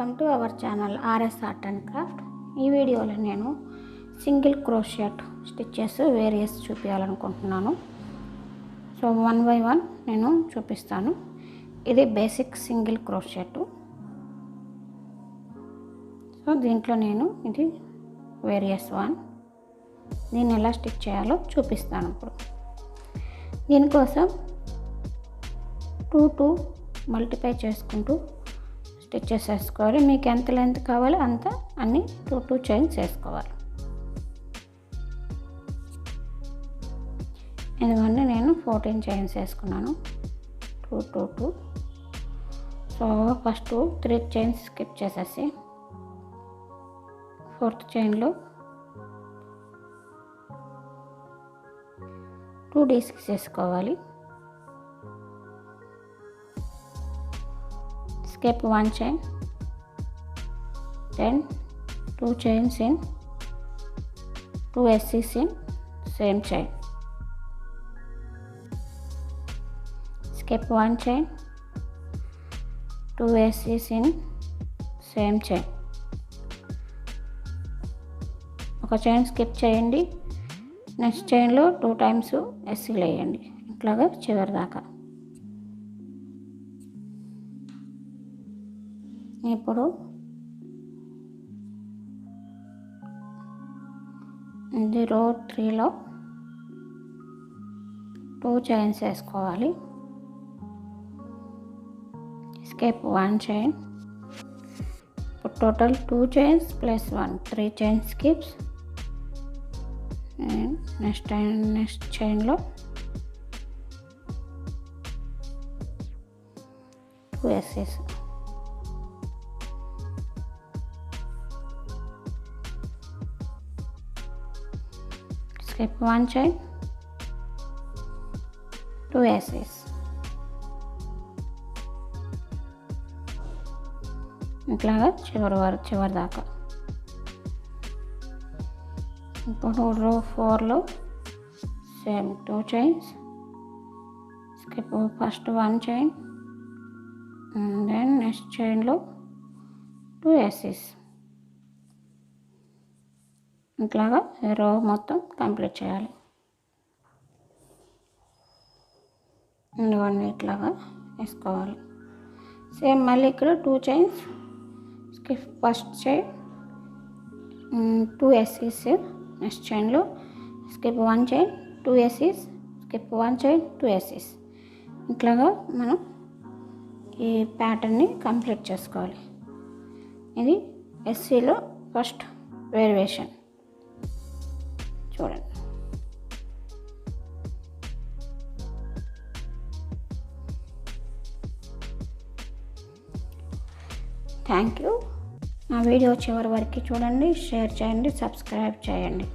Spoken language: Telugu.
Welcome to our channel RS art and craft. ఈ వీడియోలో నేను సింగిల్ క్రోషెట్ స్టిచెస్ వేరియస్ చూపించాలనుకుంటున్నాను. సో వన్ బై వన్ నేను చూపిస్తాను. ఇది బేసిక్ సింగిల్ క్రోషెట్. సో దీంట్లో నేను ఇది వేరియస్ వన్, దీన్ని ఎలా స్టిచ్ చేయాలో చూపిస్తాను. ఇప్పుడు దీనికోసం 2 మల్టిప్లై చేసుకుంటూ స్టిచెస్ వేసుకోవాలి. మీకు ఎంత లెంత్ కావాలో అంత అన్ని 2 చైన్స్ వేసుకోవాలి. ఎందుకంటే నేను 14 చైన్స్ వేసుకున్నాను. 2 2 2. సో ఫస్ట్ 3 చైన్స్ స్కిప్ చేసేసి 4th చైన్లో 2 డిస్క్స్ వేసుకోవాలి. Skip 1 chain, then 2 chains in 2 S's in same chain. Skip 1 chain, 2 S's in same chain. ఒక చైన్ స్కిప్ చేయండి, నెక్స్ట్ చైన్లో 2 టైమ్స్ ఎస్సీలు వేయండి, ఇట్లాగా చివరి దాకా. ఇప్పుడు ఇది రో 3లో 2 చైన్స్ వేసుకోవాలి. Skip 1 chain. ఇప్పుడు total 2 chains plus 1, 3 chain skips. Next చైన్లో 2 ఎస్సెస్. Skip 1 chain, 2 S's. ఇట్లాగా చివరి దాకా. ఇప్పుడు రో 4లో same 2 chains. Skip first 1 chain and then next చైన్లో 2 S's. ఇట్లాగా రో మొత్తం కంప్లీట్ చేయాలి. ఇవన్నీ ఇట్లాగా వేసుకోవాలి. సేమ్ మళ్ళీ ఇక్కడ 2 chains. Skip first chain, 2 S's. Next చైన్లో skip 1 chain, 2 S's. Skip 1 chain, 2 S's. ఇట్లాగా మనం ఈ ప్యాటర్న్ని కంప్లీట్ చేసుకోవాలి. ఇది ఎస్సీలో ఫస్ట్ వేరియేషన్ చూడండి. Thank you. నా వీడియో చివరి వరకు చూడండి, షేర్ చేయండి, సబ్స్క్రైబ్ చేయండి.